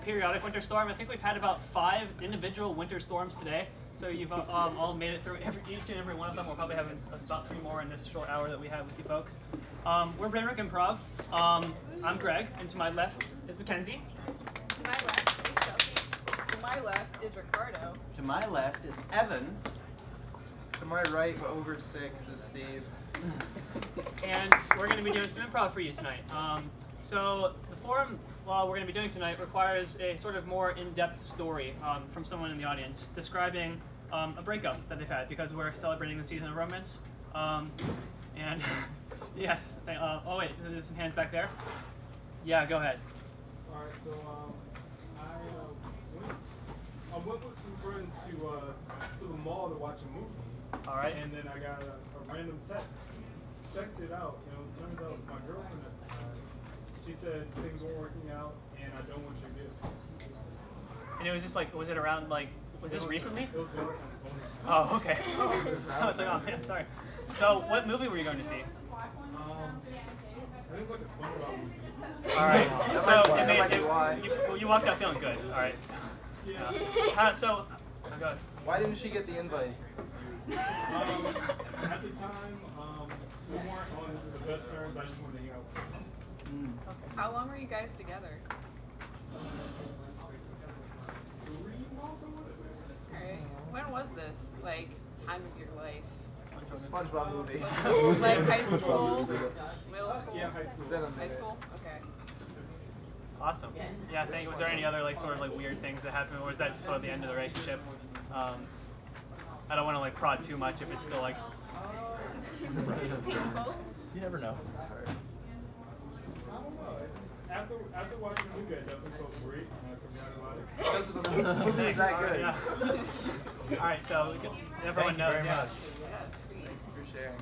periodic winter storm. I think we've had about 5 individual winter storms today. So you've all made it through each and every one of them. We'll probably have about 3 more in this short hour that we have with you folks. We're BrainWreck Improv. I'm Greg, and to my left is Mackenzie. To my left is Chelsea. To my left is Ricardo. To my left is Evan. To my right, over 6 is Steve. And we're going to be doing some improv for you tonight. So the forum we're going to be doing tonight requires a sort of more in-depth story from someone in the audience describing a breakup that they've had, because we're celebrating the season of romance. And yes, oh wait, there's some hands back there. Yeah, go ahead. Alright, so I went with some friends to the mall to watch a movie. Alright. And then I got a random text. Checked it out, turns out it's my girlfriend at the time. She said things weren't working out and I don't want your gift. And it was just like, was it around like, was this recently? It was Galentine. Oh, okay. I was like, oh man, sorry. So what movie were you going to see? I think it's like a SpongeBob movie. Alright, so you walked out feeling good. Alright. Yeah. So, go ahead. Why didn't she get the invite? At the time, we weren't on the best terms. I just wanted to hang out with her. Okay. How long were you guys together? 3 months, I want to say. Alright. When was this? Like, time of your life? SpongeBob movie. Like high school? Middle school? Yeah, high school. High school? Okay. Awesome. Yeah, thank you. Was there any other like sort of like weird things that happened, or was that just sort of the end of the relationship? I don't want to like prod too much if it's still like. It's painful. You never know. I don't know. After watching the movie, I definitely felt great, and I forgot about it. Because the movie was that good. Yeah. All right, so everyone knows. Very much. Yeah, sweet. For sharing.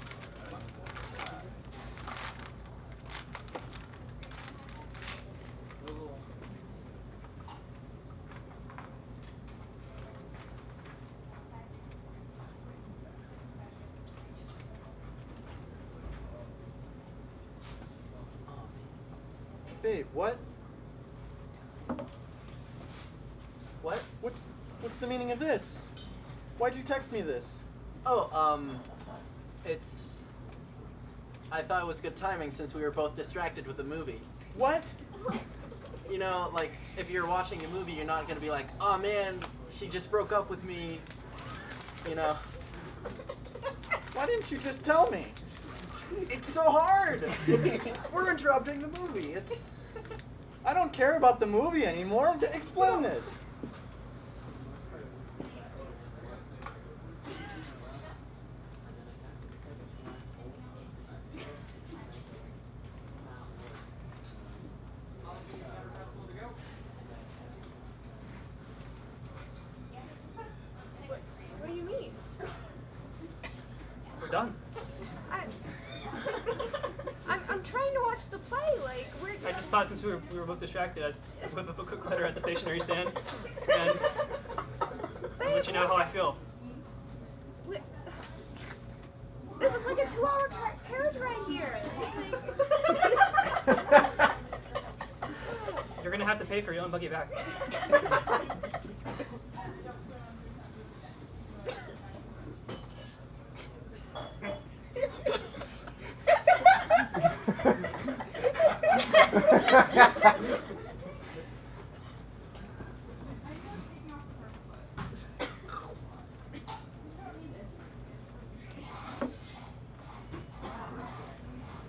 Babe, what? What? What's the meaning of this? Why'd you text me this? Oh, I thought it was good timing since we were both distracted with the movie. What? You know, like, if you're watching a movie, you're not gonna be like, oh man, she just broke up with me, you know. Why didn't you just tell me? It's so hard! We're interrupting the movie. I don't care about the movie anymore. Explain this. What do you mean? We're done. I'm trying to watch the play, like, we're... I just thought since we were both distracted, I'd put up a quick letter at the stationery stand and let you know how I feel. It was like a 2-hour carriage ride here. You're gonna have to pay for your own buggy back.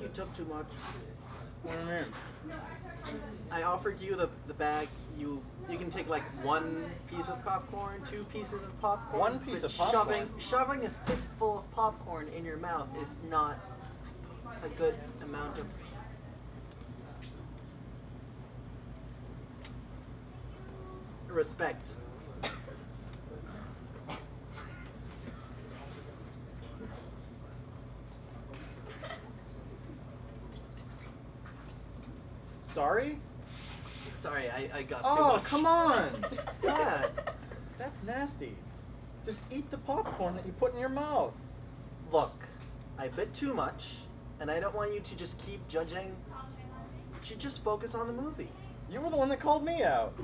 You took too much. What do you mean? I offered you the bag. You can take like 1 piece of popcorn, 2 pieces of popcorn. 1 piece but of popcorn? Shoving a fistful of popcorn in your mouth is not a good amount of. Respect. Sorry? Sorry, I got too Oh, much. come on! Yeah. That's nasty. Just eat the popcorn that you put in your mouth. Look, I bit too much, and I don't want you to just keep judging. You should just focus on the movie. You were the one that called me out.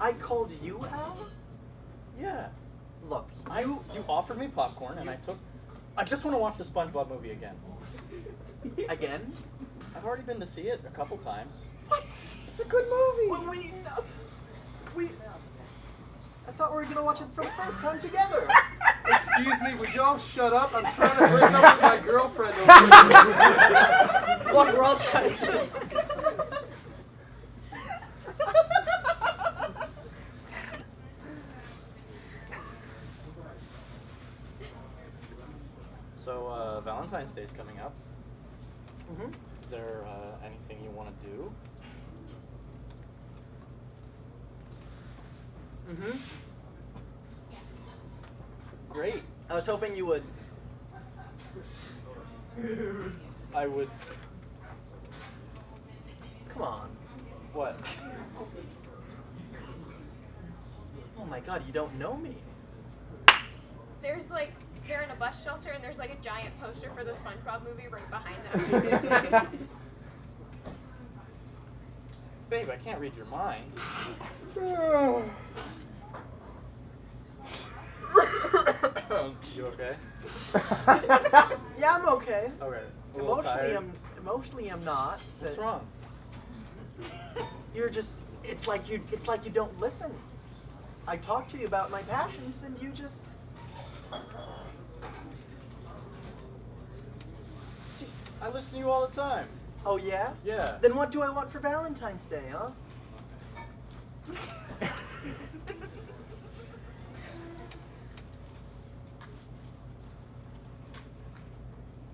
I called you Al? Yeah. Look, You offered me popcorn, and I just want to watch the SpongeBob movie again. again? I've already been to see it a couple times. What? It's a good movie. Well, we. I thought we were gonna watch it for the first time together. Excuse me, would y'all shut up? I'm trying to break up with my girlfriend over here. Look, we're all trying to. So, Valentine's Day's coming up. Mhm. Is there anything you want to do? Mhm. Great. I was hoping you would. I would. Come on. What? Oh my God, you don't know me. There's like, they're in a bus shelter and there's like a giant poster for the SpongeBob movie right behind them. Babe, I can't read your mind. You okay? Yeah, I'm okay. Okay. A little tired. Emotionally, I'm not. What's but wrong? You're just. It's like you don't listen. I talk to you about my passions, and you just. I listen to you all the time. Oh yeah? Yeah. Then what do I want for Valentine's Day, huh?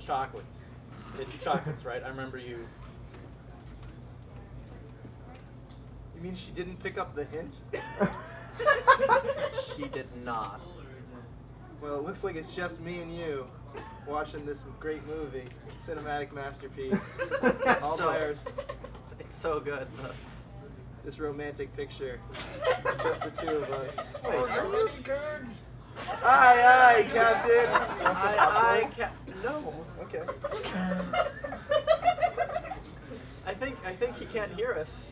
Chocolates. It's chocolates, right? I remember you. You mean she didn't pick up the hint? She did not. Well, it looks like it's just me and you watching this great movie, cinematic masterpiece. All So- by ours. It's so good. This romantic picture, just the two of us. Wait, are you? Aye, aye, Captain. No. Okay. I think he can't hear us.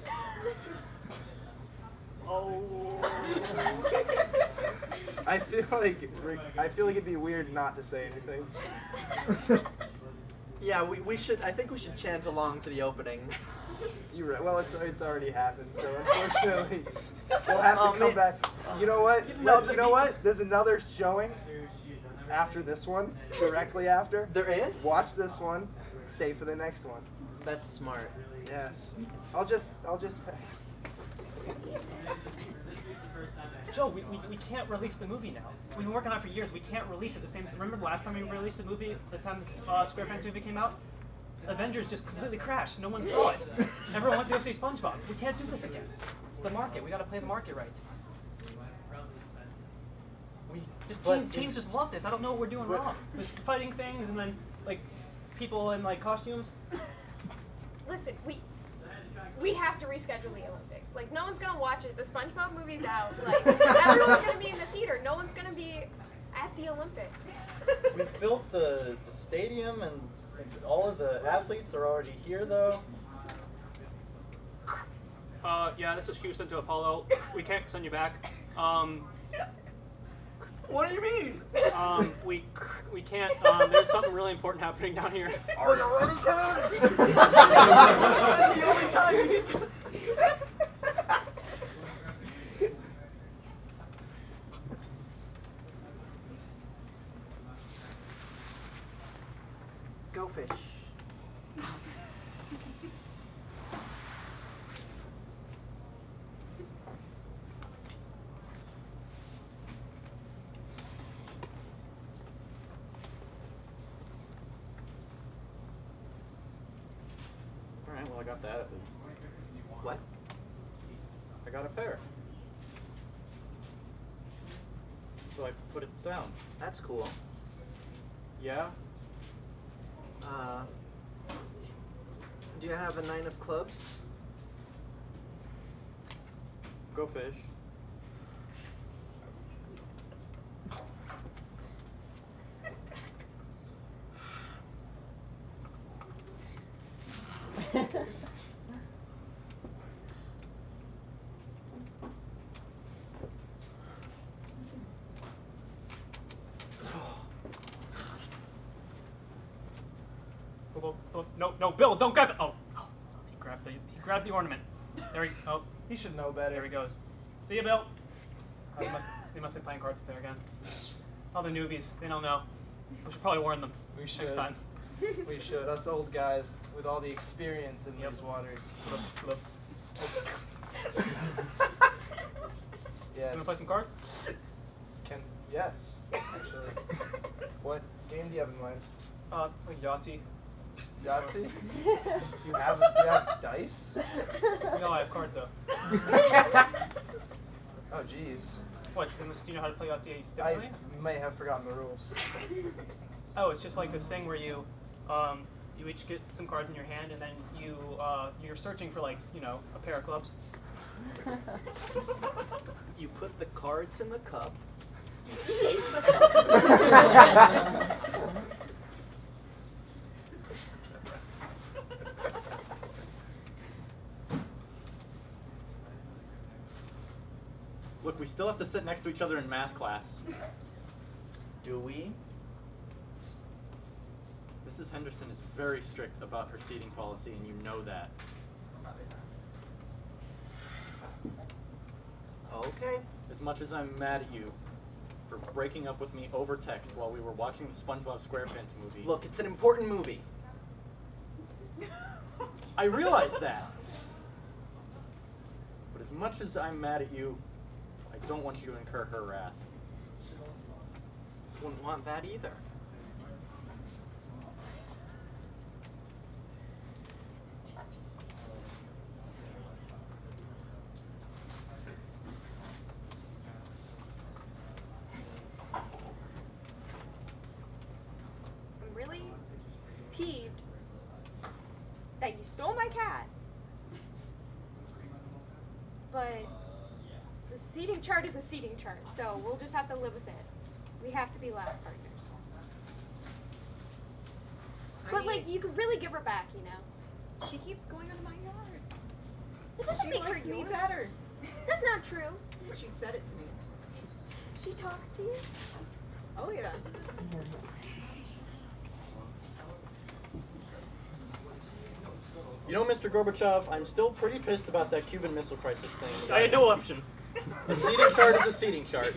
Oh. I feel like it'd be weird not to say anything. Yeah, we should. I think we should chant along to the opening. You're right. Well, it's already happened, so unfortunately, we'll have to Oh, come man. back. You know what? No, You know what? There's another showing after this one, directly after. There is? Watch this one. Stay for the next one. That's smart. Yes. I'll just text. Joe, we can't release the movie now. We've been working on it for years. We can't release it at the same time. Remember the last time we released the movie, the time the SquarePants movie came out? Avengers just completely crashed. No one saw it. Everyone went to go see SpongeBob. We can't do this again. It's the market. We got to play the market right. Teams just love this. I don't know what we're doing wrong. With fighting things and then like people in like costumes. Listen, we have to reschedule the Olympics. Like, no one's gonna watch it. The SpongeBob movie's out. Like, everyone's gonna be in the theater. No one's gonna be at the Olympics. We built the stadium, and all of the athletes are already here, though. Yeah, this is Houston to Apollo. We can't send you back. What do you mean? We can't. There's something really important happening down here. Are you ready, guys? That's the only time you can. Go fish. Alright, well, I got that at least. What? I got a pair. So I put it down. That's cool. Yeah? Do you have a 9 of clubs? Go fish. no, Bill, don't grab it. Oh, he grabbed the ornament. There he, oh, He should know better. there he goes. See ya, Bill. Oh, they must be playing cards up there again. All the newbies, they don't know. We should probably warn them We next should. time. We should. Us old guys with all the experience in these waters. Look. Yes. Wanna play some cards? Yes, actually. What game do you have in mind? Like Yahtzee. Yahtzee? Do you have dice? No, I have cards though. Oh, jeez. What? Do you know how to play Yahtzee I differently? may have forgotten the rules. Oh, it's just like this thing where you each get some cards in your hand, and then you're searching for, like, you know, a pair of clubs. You put the cards in the cup. Look, we still have to sit next to each other in math class. Do we? Mrs. Henderson is very strict about her seating policy, and you know that. Okay. As much as I'm mad at you for breaking up with me over text while we were watching the SpongeBob SquarePants movie. Look, it's an important movie. I realize that. But as much as I'm mad at you, I don't want you to incur her wrath. Wouldn't want that either. I'm really peeved that you stole my cat. But the seating chart is a seating chart, so we'll just have to live with it. We have to be loud partners. But like, you could really give her back, you know. She keeps going on my yard. It doesn't She make her likes me yours. better. That's not true. She said it to me. She talks to you. Oh yeah. You know, Mr. Gorbachev, I'm still pretty pissed about that Cuban Missile Crisis thing. I had no option. A seating chart is a seating chart.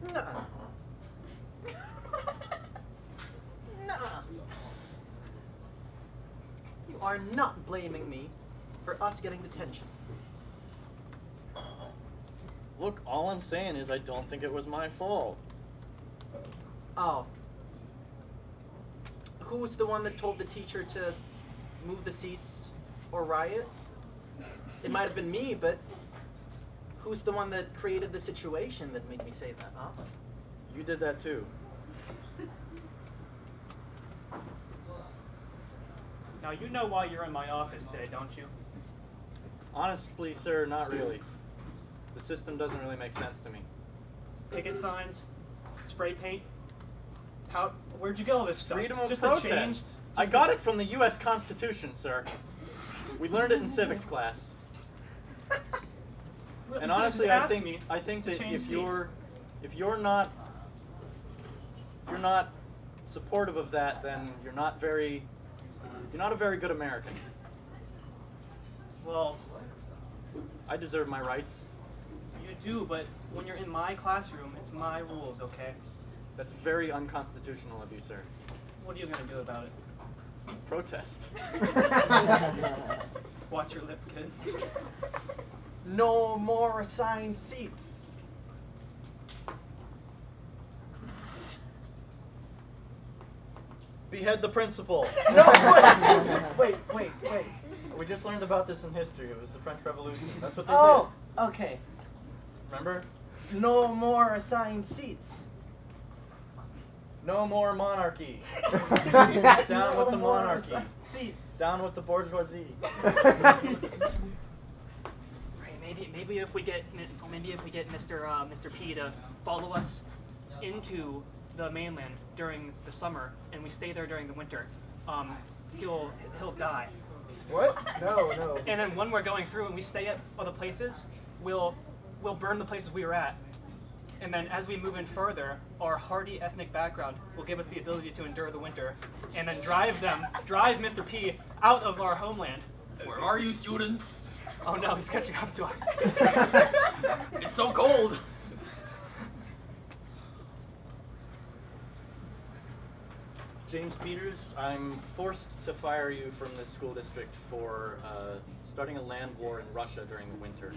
Nuh-uh. Nuh-uh. You are not blaming me for us getting detention. Look, all I'm saying is I don't think it was my fault. Oh. Who was the one that told the teacher to move the seats or riot? It might have been me, but who's the one that created the situation that made me say that, huh? You did that too. Now, you know why you're in my office today, don't you? Honestly, sir, not really. The system doesn't really make sense to me. Picket signs, spray paint, where'd you get all this stuff? Freedom of just protest. A change? I got it from the U.S. Constitution, sir. We learned it in civics class. Well, And you honestly, just I asked think me to that change if you're not supportive of that, then you're not a very good American. Well, I deserve my rights. you do, but when you're in my classroom, it's my rules, okay? That's very unconstitutional of you, sir. What are you gonna do about it? Protest. Watch your lip, kid. No more assigned seats. Behead the principal. No, wait. We just learned about this in history. It was the French Revolution. That's what they Oh, okay. did. Remember? No more assigned seats. No more monarchy. Down Down with the monarchy. Seats. Down with the bourgeoisie. Renee, maybe if we get Mr. P to follow us into the mainland during the summer, and we stay there during the winter, he'll die. What? No. And then when we're going through and we stay at other places, we'll burn the places we were at. And then as we move in further, our hardy ethnic background will give us the ability to endure the winter, and then drive Mr. P out of our homeland. Where are you, students? Oh no, he's catching up to us. It's so cold. James Peters, I'm forced to fire you from the school district for starting a land war in Russia during the winter.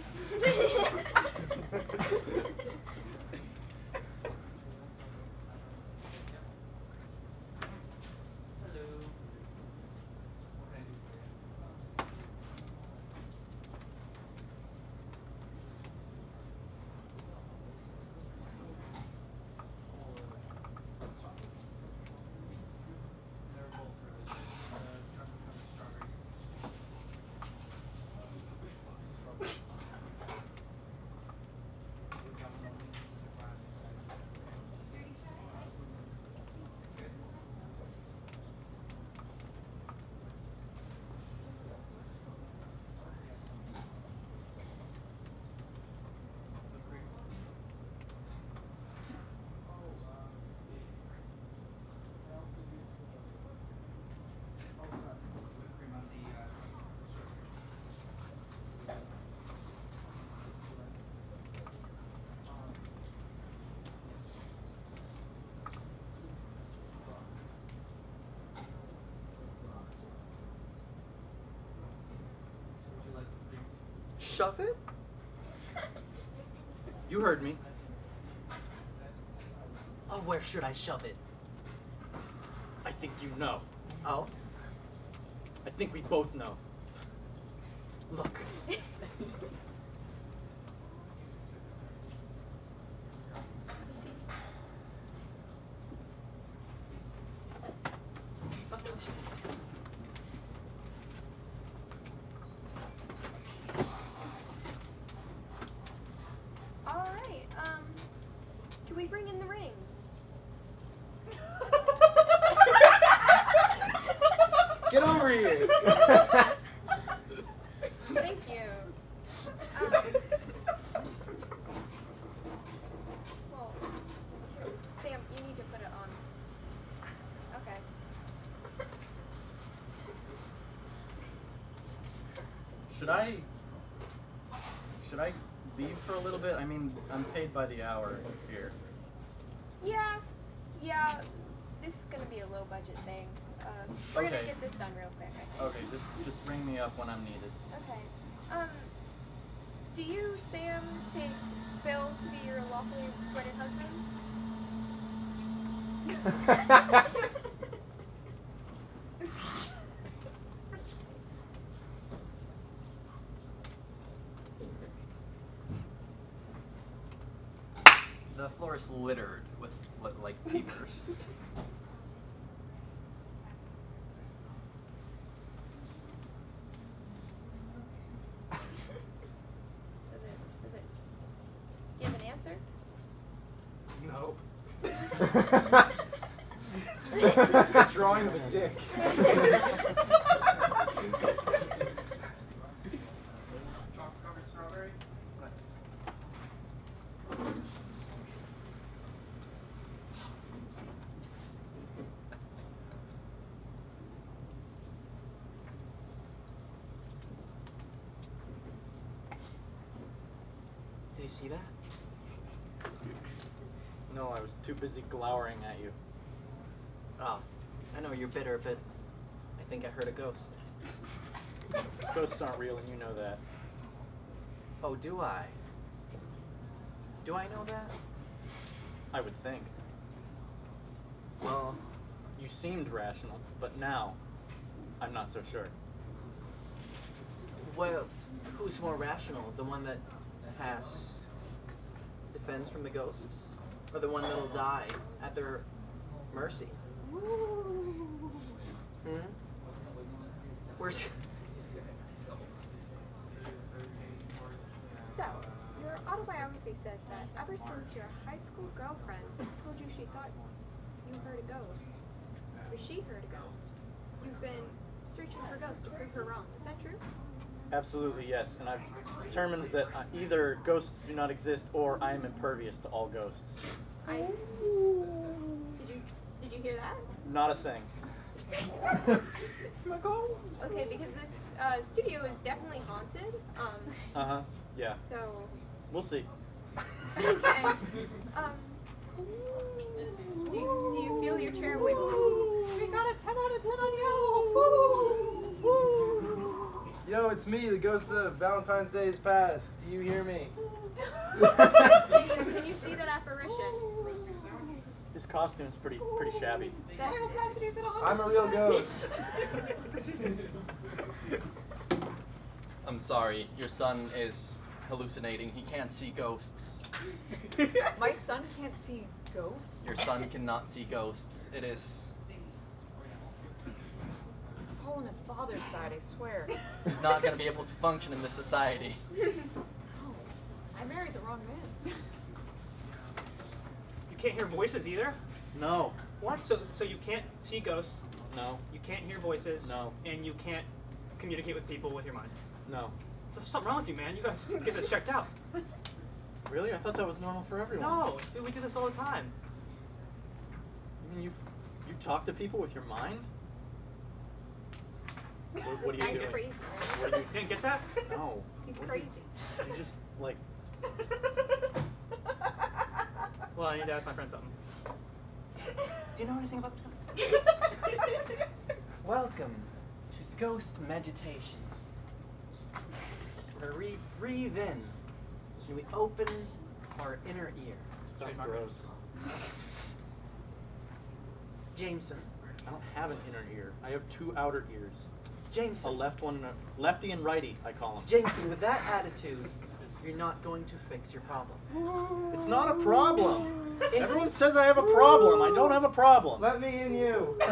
Shove it? You heard me. Oh, where should I shove it? I think you know. Oh? I think we both know. Look. Alright, can we bring in the rings? Get over here. Thank you. Well, Sam, you need to put it on. Okay. Should I leave for a little bit? I mean, I'm paid by the hour here. Yeah, this is gonna be a low budget thing. We're gonna Okay. get this done real quick, I think. Okay, just ring me up when I'm needed. Okay. Do you, Sam, take Phil to be your lawfully wedded husband? The floor is littered with like papers. Does it give an answer? No. It's a drawing of a dick. Chocolate-covered strawberry? Did you see that? No, I was too busy glowering at you. Oh, I know you're bitter, but I think I heard a ghost. Ghosts aren't real, and you know that. Oh, do I? Do I know that? I would think. Well, You seemed rational, but now, I'm not so sure. well, who's more rational? The one that defends from the ghosts, or the one that'll die at their mercy? Hmm? Where's family says that ever since your high school girlfriend told you she thought you heard a ghost, or she heard a ghost, you've been searching for ghosts to prove her wrong. Is that true? Absolutely, yes. And I've determined that either ghosts do not exist or I am impervious to all ghosts. Did you hear that? Not a thing. Okay, because this studio is definitely haunted. Uh-huh, yeah. So. We'll see. Okay. Do you feel your chair wiggle? We got a 10 out of 10 on you. Yo, it's me, the ghost of Valentine's Day is past. Do you hear me? Can you see that apparition? His costume's pretty shabby. That capacity's at 100%. I'm a real ghost. I'm sorry, your son is hallucinating. He can't see ghosts. My son can't see ghosts? Your son cannot see ghosts. It is... It's all on his father's side, I swear. He's not going to be able to function in this society. Oh, I married the wrong man. You can't hear voices either? No. What? So you can't see ghosts, No. you can't hear voices, No. and you can't communicate with people with your mind. No. So there's something wrong with you, man. You gotta get this checked out. Really? I thought that was normal for everyone. No, dude, we do this all the time. I mean, you talk to people with your mind? What are This you guy's doing? crazy, right? What are you... Didn't get that? No. He's What are crazy. You just, like... Well, I need to ask my friend something. Do you know anything about this guy? Welcome to ghost meditation. Where we breathe in and we open our inner ear. Sounds gross. Jameson. I don't have an inner ear. I have two outer ears. A Jameson. left one, lefty and righty, I call them. Jameson, with that attitude, you're not going to fix your problem. It's not a problem. Is Everyone it? says I have a problem. I don't have a problem. Let me in you. No,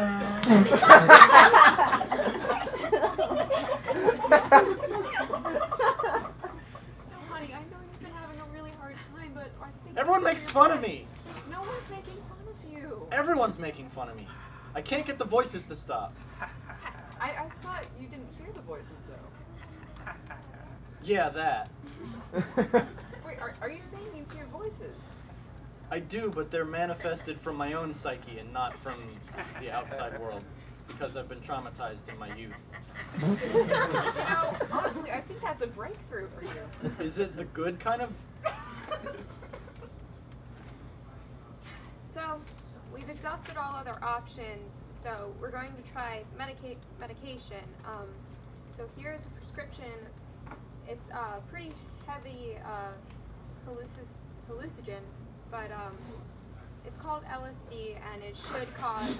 honey, I know you've been having a really hard time, but I think Everyone makes fun of me. No one's making fun of you. Everyone's making fun of me. I can't get the voices to stop. I thought you didn't hear the voices, though. Yeah, that. Wait, are you saying you hear voices? I do, but they're manifested from my own psyche and not from the outside world. Because I've been traumatized in my youth. You know, honestly, I think that's a breakthrough for you. Is it the good kind of? So, we've exhausted all other options, so we're going to try medication. So here's a prescription. It's pretty heavy hallucinogen, but it's called LSD, and it should cause.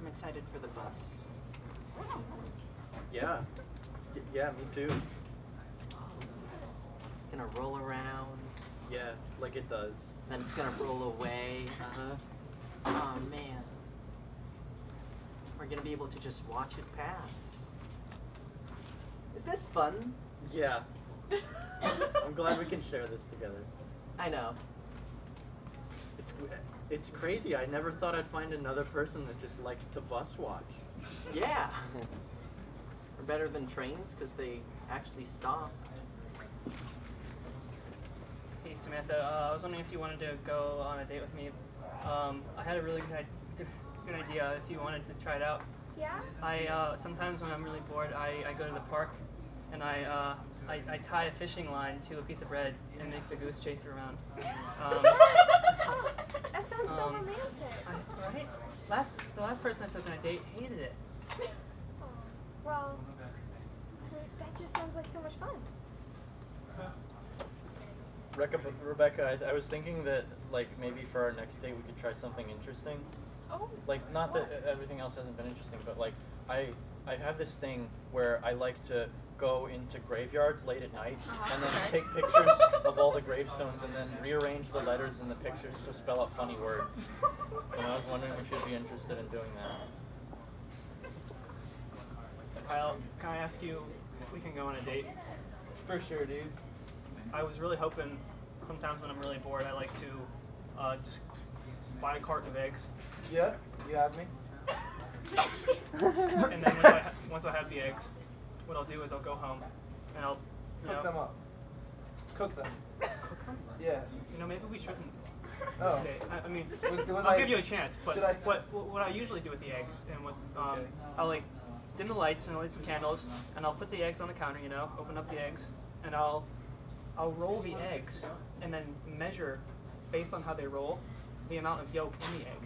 I'm excited for the bus. Yeah. Yeah, me too. It's gonna roll around, Yeah, like it does. then it's gonna roll away. Uh-huh. Oh man. We're gonna be able to just watch it pass. Is this fun? Yeah. I'm glad we can share this together. I know. It's crazy. I never thought I'd find another person that just liked to bus watch. Yeah. We're better than trains because they actually stop. Hey Samantha, I was wondering if you wanted to go on a date with me. I had a really good idea if you wanted to try it out. Yeah? Sometimes when I'm really bored, I go to the park and I tie a fishing line to a piece of bread and make the goose chase her around. That sounds so romantic. Right? The last person I took on a date hated it. Well, that just sounds like so much fun. Rebecca, I was thinking that, like, maybe for our next date we could try something interesting. Oh. Like, not that everything else hasn't been interesting, but, like, I have this thing where I like to go into graveyards late at night and then take pictures of all the gravestones and then rearrange the letters in the pictures to spell out funny words. And I was wondering if you'd be interested in doing that. Kyle, can I ask you if we can go on a date? For sure, dude. I was really hoping, sometimes when I'm really bored, I like to just buy a carton of eggs. Yeah, you have me. And then once I have the eggs, what I'll do is I'll go home and I'll Cook them up. Cook them. Cook them? Yeah. You know, maybe we shouldn't. Oh. Okay, I mean, Was I'll give you a chance, but did I- what I usually do with the eggs, and what I'll like dim the lights and I'll light some candles, and I'll put the eggs on the counter, you know, open up the eggs, and I'll roll the eggs, and then measure, based on how they roll, the amount of yolk in the egg.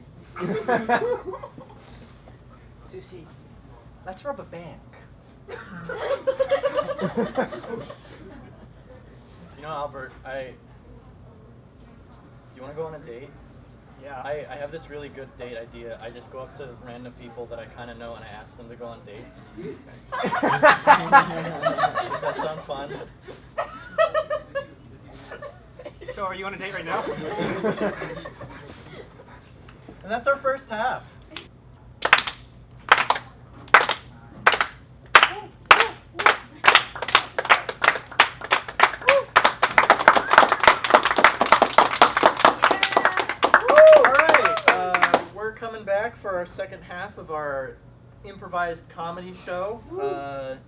Susie, let's rob a bank. You know, Albert, you want to go on a date? Yeah. I have this really good date idea. I just go up to random people that I kind of know and I ask them to go on dates. Does that sound fun? So are you on a date right now? And that's our first half. Coming back for our second half of our improvised comedy show.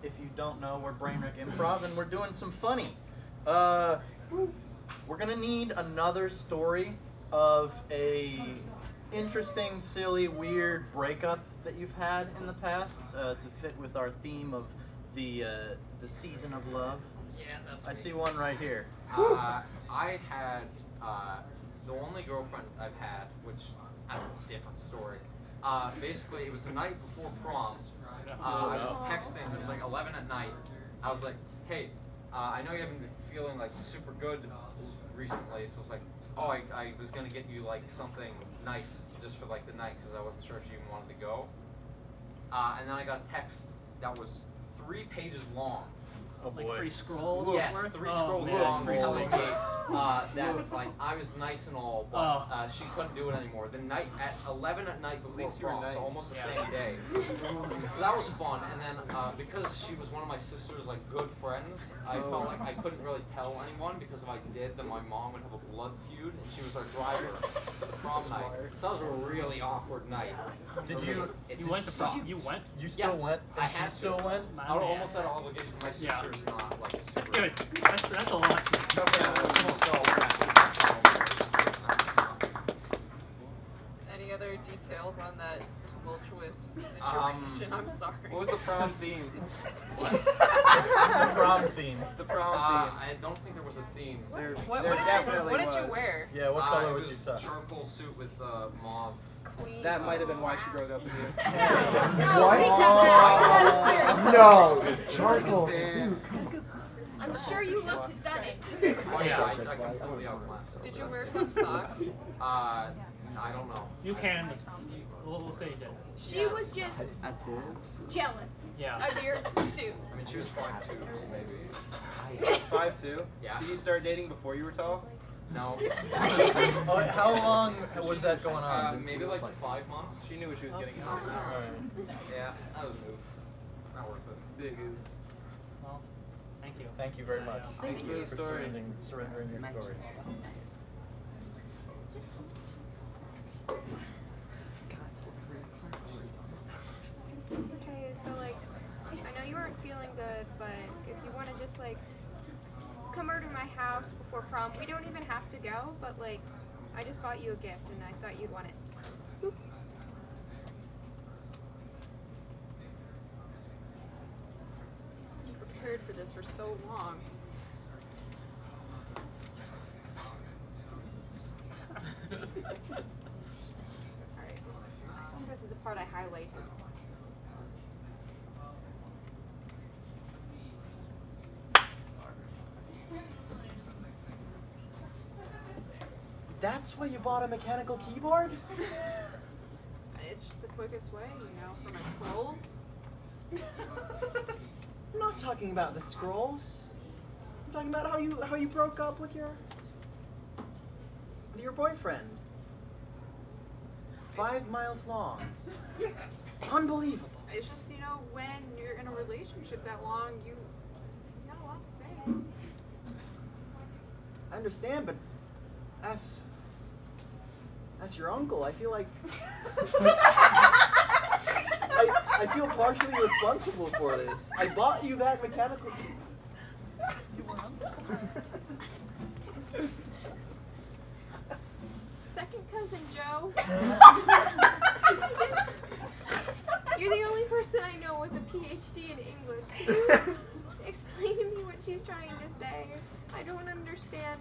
If you don't know, we're BrainWreck Improv, and we're doing some funny. We're gonna need another story of a interesting, silly, weird breakup that you've had in the past to fit with our theme of the season of love. Yeah, that's I see one right here. I had the only girlfriend I've had, which that's a different story. Basically, it was the night before prom. I was texting. It was like 11 at night. I was like, "Hey, I know you haven't been feeling like super good recently, so it's like, oh, I was gonna get you like something nice just for like the night because I wasn't sure if you even wanted to go." And then I got a text that was 3 pages long. Oh Like boy. 3 scrolls? Yes, worth? 3 Oh, scrolls man. long, 3 telling scrolls. me that like I was nice and all, but she couldn't do it anymore. The night at 11 at night before least you were prom, nice. so almost the Yeah. same day. So that was fun. And then because she was one of my sister's like good friends, I felt like I couldn't really tell anyone because if I did, then my mom would have a blood feud, and she was our driver for the prom night. So that was a really awkward night. Did you? You went to prom? You went? You still went? I And had she still to. went? I almost had an obligation. My Yeah. sister's not like. That's super- good. That's a lot. Any other details on that tumultuous situation? I'm sorry. What was the prom theme? The prom theme. The prom I don't think there was a theme. theme. What There did definitely you was. wear? Yeah, what color It was was your tux? charcoal suit with mauve. Queen. That might have been why she broke up with you. No, take that back. No, charcoal suit. I'm sure you look stunning. Oh yeah, I completely outclassed it. Did you wear foot socks? I don't know. You can. We'll say you did. She was just I did. jealous Yeah. of your suit. I mean, she was 5'2", maybe. 5'2"? Yeah. Did you start dating before you were tall? No. Oh, how long was that going on? Maybe like 5 months. She knew what she was getting into. Alright. Yeah, that was a move. Not worth it. Big oof. Well, thank you. Thank you very much. Thanks for the story. Surrendering your story. Okay, so like, I know you weren't feeling good, but if you want to just like come over to my house before prom, we don't even have to go, but like, I just bought you a gift and I thought you'd want it. Boop. You prepared for this for so long. Alright, I think this is the part I highlighted. That's why you bought a mechanical keyboard? It's just the quickest way, you know, for my scrolls. I'm not talking about the scrolls. I'm talking about how you broke up with your boyfriend. 5 miles long. Unbelievable. It's just, you know, when you're in a relationship that long, you got a lot to say. I understand, but as your uncle, I feel like I feel partially responsible for this. I bought you that mechanical. You were uncle. Second cousin Joe. You're the only person I know with a PhD in English. Can you explain to me what she's trying to say? I don't understand.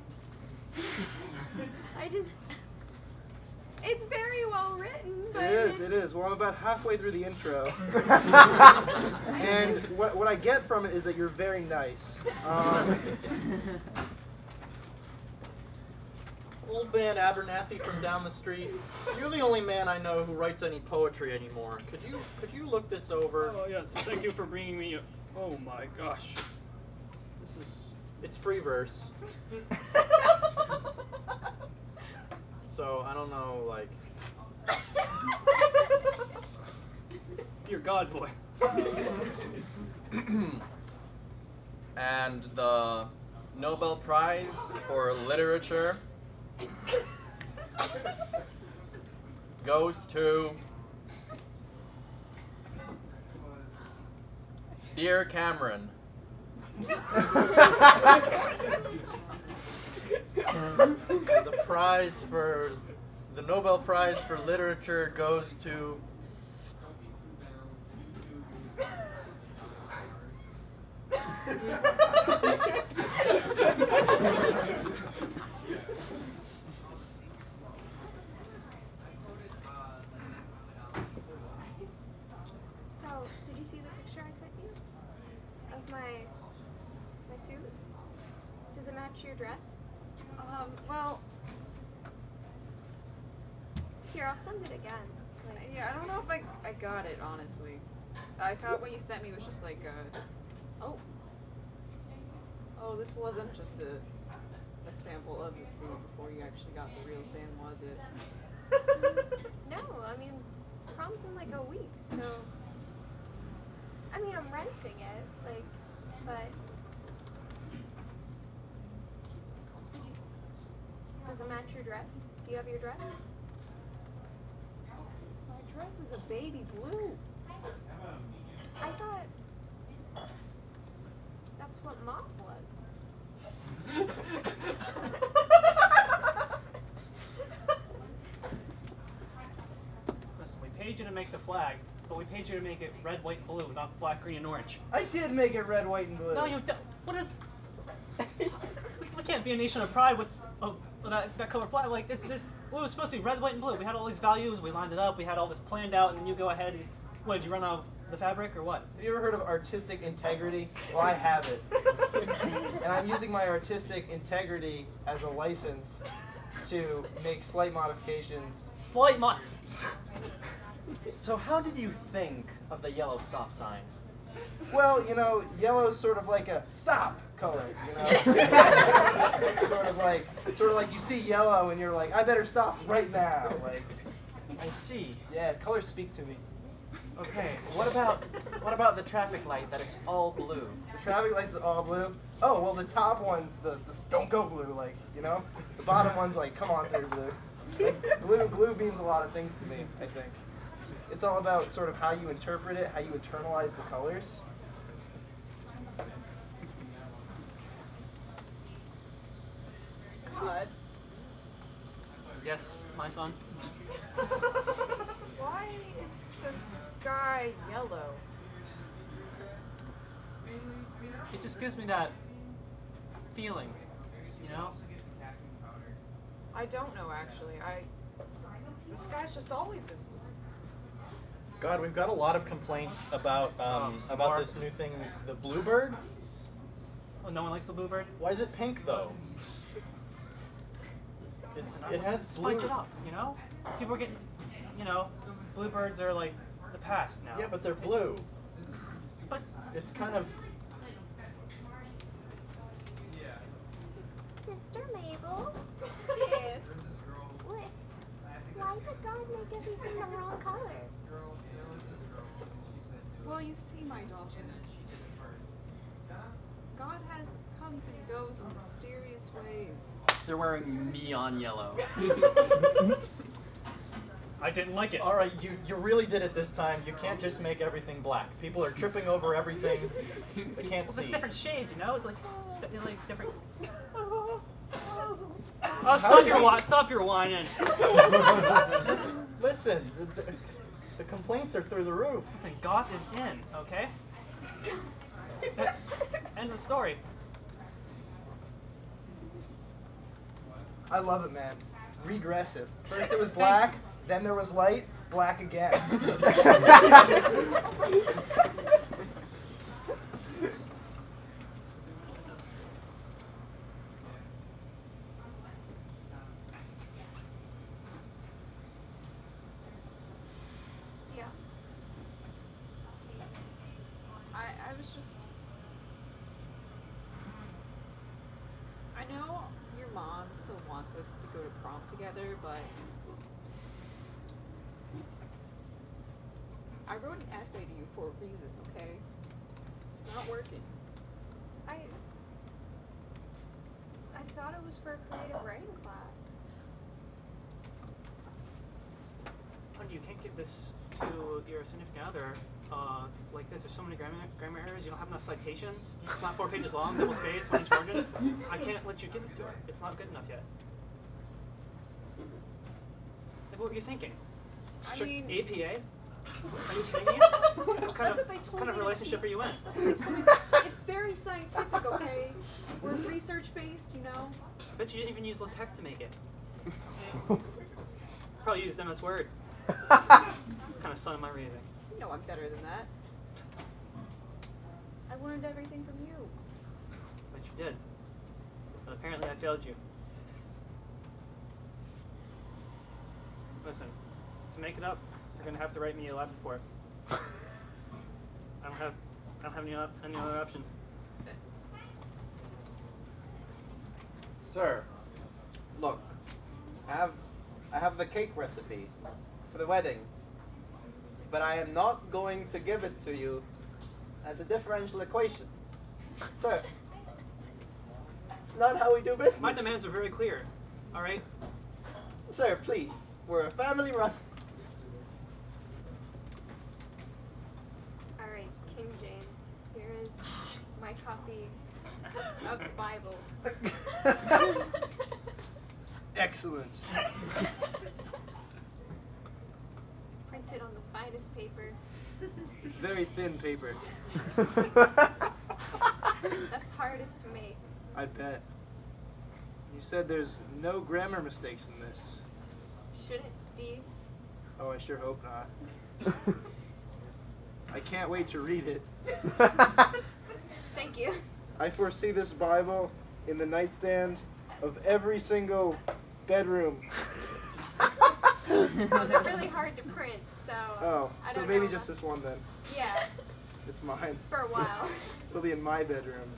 It's very well written, but It is. Well, I'm about halfway through the intro. And what I get from it is that you're very nice. Old man Abernathy from down the street. You're the only man I know who writes any poetry anymore. Could you look this over? Oh yes, thank you for bringing me. Oh my gosh. It's free verse. So I don't know, like. Dear God, boy. And the Nobel Prize for Literature goes to Dear Cameron. The Nobel Prize for Literature goes to So, did you see the picture I sent you of my suit? Does it match your dress? Well, Here, I'll send it again. yeah, I don't know if I got it, honestly. I thought what you sent me was just like oh, this wasn't just a sample of the suit before you actually got the real thing, was it? No, I mean, prom's in like a week, so. I mean, I'm renting it, but. Does it match your dress? Do you have your dress? My dress is a baby blue. I thought that's what mauve was. Listen, we paid you to make the flag, but we paid you to make it red, white, blue, not black, green, and orange. I did make it red, white, and blue. No, you don't. What is? We can't be a nation of pride with that color flag. Like it's this. Well, it was supposed to be red, white, and blue. We had all these values. We lined it up. We had all this planned out, and then you go ahead and what? Did you run out of the fabric or what? Have you ever heard of artistic integrity? Well, I have it. And I'm using my artistic integrity as a license to make slight modifications. So how did you think of the yellow stop sign? Well, you know, yellow's sort of like a stop color, you know? sort of like you see yellow and you're like, I better stop right now. Like, I see. yeah, colors speak to me. Okay. What about the traffic light that is all blue? The traffic lights are all blue. Oh, well, the top one's the don't go blue, like, you know? The bottom one's like, come on through blue. Like, blue means a lot of things to me, I think. It's all about sort of how you interpret it, how you internalize the colors. God. Yes, my son. Why is the sky yellow? It just gives me that feeling, you know? I don't know, actually. The sky's just always been blue. God, we've got a lot of complaints about this new thing, the bluebird. Oh, no one likes the bluebird? Why is it pink though? It has blue. Spice it up, you know? People are getting, you know, bluebirds are like the past now. Yeah, but they're blue. it's kind of. Sister Mabel? Yes. What? Why did God make everything the wrong color? Well, you see, my daughter, God has comes and goes in mysterious ways. They're wearing neon yellow. I didn't like it. All right, you really did it this time. You can't just make everything black. People are tripping over everything. They can't Well, see. there's different shades, you know? It's like different. Oh, stop your whining. Listen, the complaints are through the roof. Listen, goth is in, okay? That's end of the story. I love it, man. Regressive. First it was black, then there was light, black again. Yeah. I was just. I know your mom still wants us to go to prom together, but I wrote an essay to you for a reason, okay? It's not working. I thought it was for a creative writing class. You can't give this to your significant other like this. There's so many grammar errors. You don't have enough citations. It's not 4 pages long, double spaced, 1 inch margins. I can't let you give this to her. It's not good enough yet. Like, what were you thinking? I Sure, mean- APA? Are you kidding me? What kind That's what they told kind of me to relationship teach. are you in? That's what they told me. It's very scientific, okay? We're research-based, you know? I bet you didn't even use LaTeX to make it. Probably used MS Word. Kind of son am I raising? You know I'm better than that. I learned everything from you. Bet you did. But apparently I failed you. Listen, to make it up, you're gonna have to write me a lab report. I don't have any other option. Sir, look, I have the cake recipe for the wedding, but I am not going to give it to you as a differential equation. Sir, it's not how we do business. My demands are very clear, alright? Sir, please, we're a family run. Alright, King James, here is my copy of the Bible. Excellent. Printed on the finest paper. It's very thin paper. That's hardest to make. I bet. You said there's no grammar mistakes in this. Shouldn't be. Oh, I sure hope not. I can't wait to read it. Thank you. I foresee this Bible in the nightstand of every single bedroom. Well, they're really hard to print, so Oh, I so don't maybe know. just this one then. Yeah, It's mine. for a while. It'll be in my bedroom.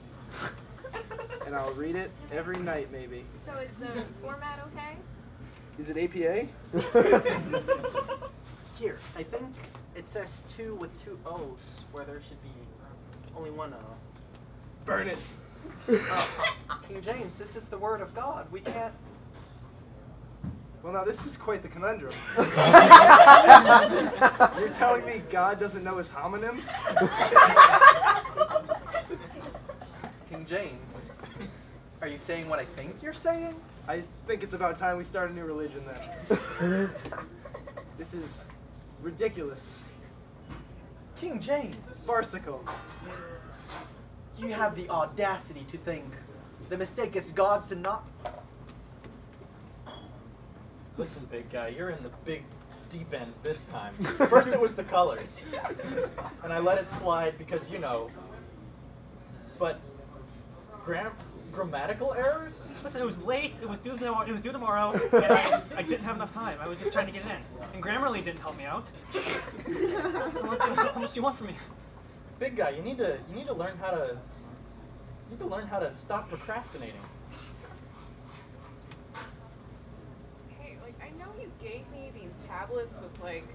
And I'll read it every night, maybe. So is the format okay? Is it APA? Here, I think it says 2 with 2 O's, where there should be only 1 O. Burn it. King James, this is the word of God. We can't. Well, now this is quite the conundrum. You're telling me God doesn't know his homonyms? King James, are you saying what I think you're saying? I think it's about time we start a new religion then. This is ridiculous. King James, Farcical. you have the audacity to think the mistake is God's and not. Listen, big guy, you're in the big deep end this time. First it was the colors, and I let it slide because, you know, but grammatical errors? Listen, it was late. It was due tomorrow. And I didn't have enough time. I was just trying to get it in. And Grammarly didn't help me out. How much do you want from me? Big guy, you need to learn how to stop procrastinating. Hey, like, I know you gave me these tablets with, like,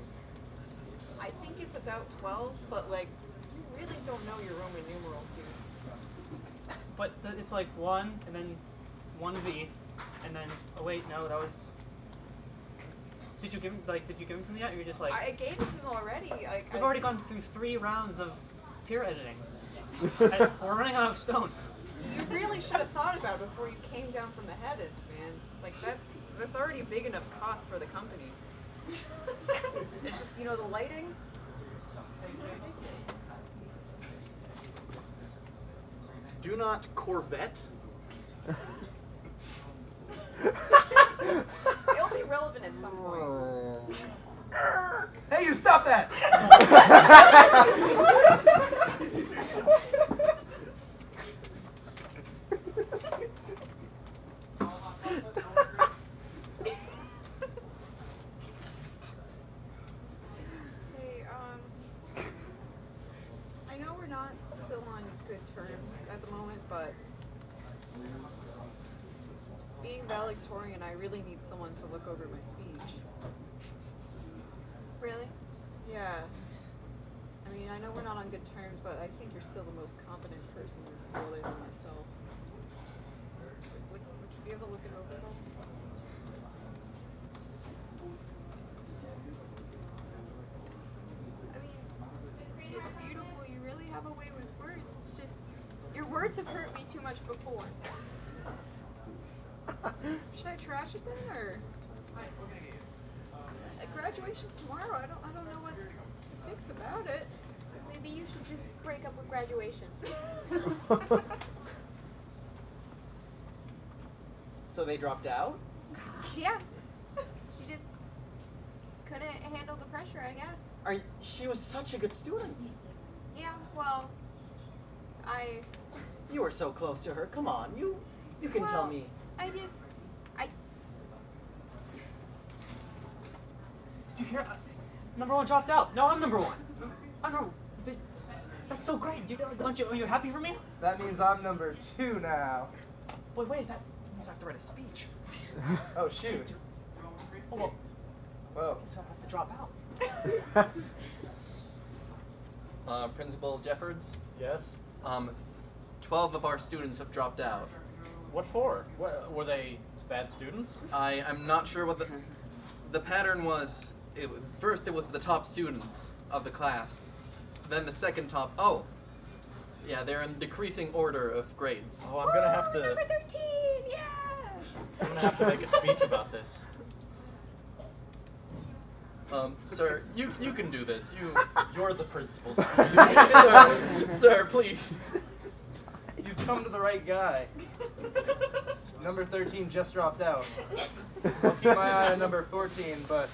I think it's about 12, but, like, you really don't know your Roman numerals, dude. But it's like 1 and then 1V, and then oh wait, no, that was. Did you give him to me yet? Or you're just like. I gave it to him already. Like, We've already gone through 3 rounds of peer editing. We're running out of stone. You really should have thought about it before you came down from the heavens, man. Like, that's already a big enough cost for the company. It's just, you know, the lighting. Do not Corvette. It'll be relevant at some point. Hey, you stop that! Hey, I know we're not still on good terms at the moment, but being valedictorian, I really need someone to look over my speech. Really? Yeah. I mean, I know we're not on good terms, but I think you're still the most competent person in the school other than myself. Would you be able to look it over though? I mean, it's beautiful. You really have a way with words. It's just, your words have hurt me too much before. Should I trash it then, or? Graduation's tomorrow. I don't know what to fix about it. Maybe you should just break up with graduation. So they dropped out? Yeah. She just couldn't handle the pressure, I guess. She was such a good student. Yeah, well, You were so close to her. Come on, you can tell me. Did you hear? Number 1 dropped out. No, I'm number 1. That's so great. Are you happy for me? That means I'm number 2 now. Wait, that means I have to write a speech. Oh, shoot. Oh, well. Whoa. So I have to drop out. Principal Jeffords? Yes? 12 of our students have dropped out. What for? Were they bad students? I'm not sure what the pattern was. First it was the top student of the class. Then the second top. Oh, yeah, they're in decreasing order of grades. Oh, I'm gonna have to. Number 13, yeah! I'm gonna have to make a speech about this. Sir, you can do this. You're the principal. Sir, please. You've come to the right guy. Number 13 just dropped out. I'll keep my eye on number 14, but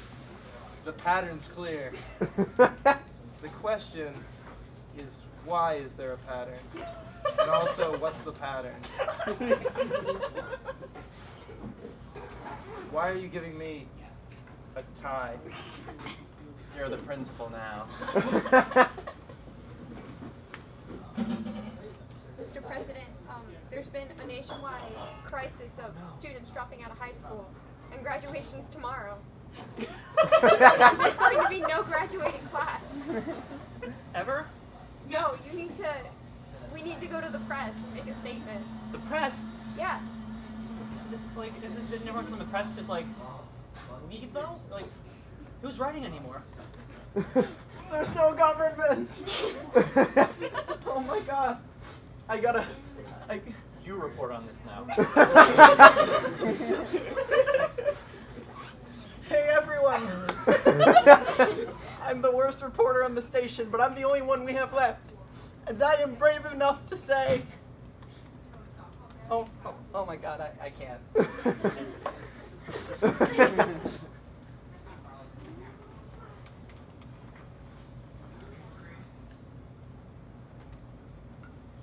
the pattern's clear. The question is, why is there a pattern? And also, what's the pattern? Why are you giving me a tie? You're the principal now. Mr. President, there's been a nationwide crisis of students dropping out of high school, and graduation's tomorrow. There's going to be no graduating class. Ever? No, we need to go to the press and make a statement. The press? Yeah. Didn't everyone from the press just like leave though? Like, who's writing anymore? There's no government. Oh my God. You report on this now. Hey everyone! I'm the worst reporter on the station, but I'm the only one we have left. And I am brave enough to say... Oh my God, I can't.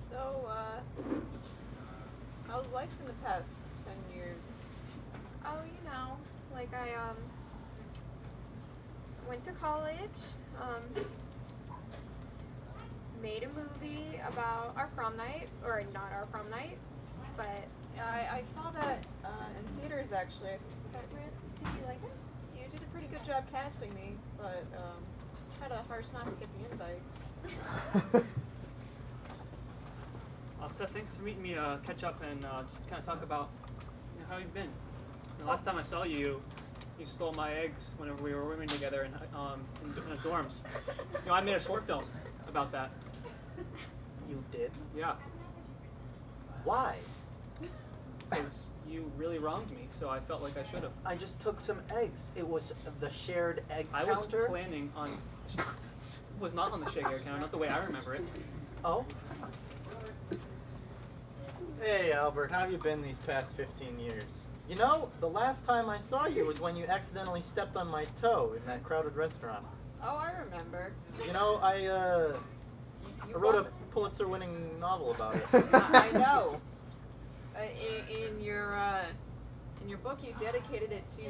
So, how's life in the past 10 years? Oh, you know, like I went to college, made a movie about our prom night, or not our prom night, but I saw that in theaters actually. Did you like it? You did a pretty good job casting me, but had a harsh not to get the invite. Seth, thanks for meeting me to catch up and just kind of talk about how you've been. The last time I saw you, you stole my eggs whenever we were rooming together in the dorms. I made a short film about that. You did? Yeah. Why? Because you really wronged me, so I felt like I should have. I just took some eggs. It was the shared egg I counter. was planning on... was not on the shared egg counter, not the way I remember it. Oh? Hey Albert, how have you been these past 15 years? You know, the last time I saw you was when you accidentally stepped on my toe in that crowded restaurant. Oh, I remember. You know, I wrote a Pulitzer-winning novel about it. I know. In your book, you dedicated it to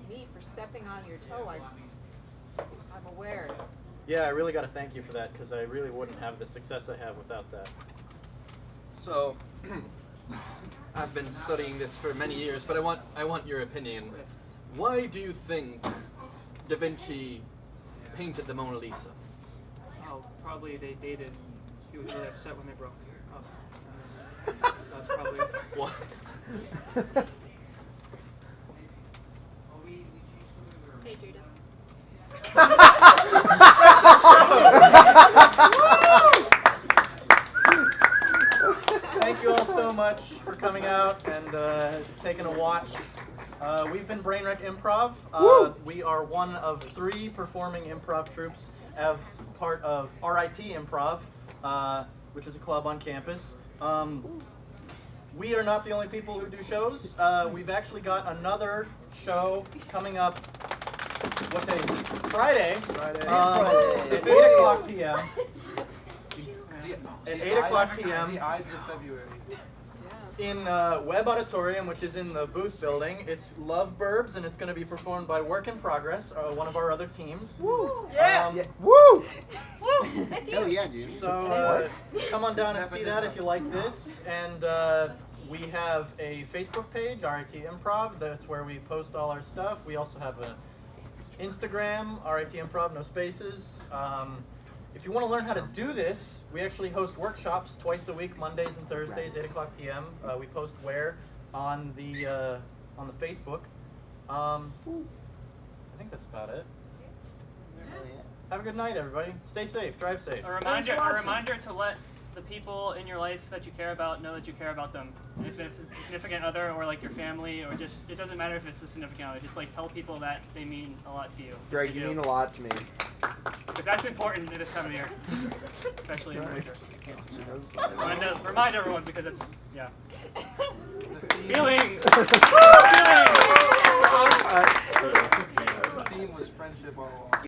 me for stepping on your toe. I'm aware. Yeah, I really got to thank you for that, because I really wouldn't have the success I have without that. So, I've been studying this for many years, but I want your opinion. Why do you think Da Vinci painted the Mona Lisa? Oh, probably they dated. He was really upset when they broke up. That's probably it. What? Hey, Judas. Thank you all so much for coming out and taking a watch. We've been BrainWreck Improv. We are one of 3 performing improv troupes as part of RIT Improv, which is a club on campus. We are not the only people who do shows. We've actually got another show coming up. What day? Friday. Friday. At 8 o'clock p.m. At 8 o'clock p.m. The Ides of February. in Webb Auditorium, which is in the Booth building. It's Love Burbs, and it's going to be performed by Work in Progress, one of our other teams. Woo! Yeah! Woo! Woo! That's Hell you. yeah, dude. So come on down and see that if you like this. And we have a Facebook page, RIT Improv. That's where we post all our stuff. We also have an Instagram, RIT Improv, no spaces. If you want to learn how to do this, we actually host workshops twice a week, Mondays and Thursdays, 8 o'clock p.m. We post where on the Facebook. I think that's about it. Have a good night, everybody. Stay safe. Drive safe. A reminder to let the people in your life that you care about know that you care about them. And if it's a significant other or like your family or just, it doesn't matter if it's a significant other, just like tell people that they mean a lot to you. Greg, you mean a lot to me. Because that's important at this time of year, especially in the winter. Remind everyone because it's, yeah. Feelings! Feelings! The theme was friendship all along.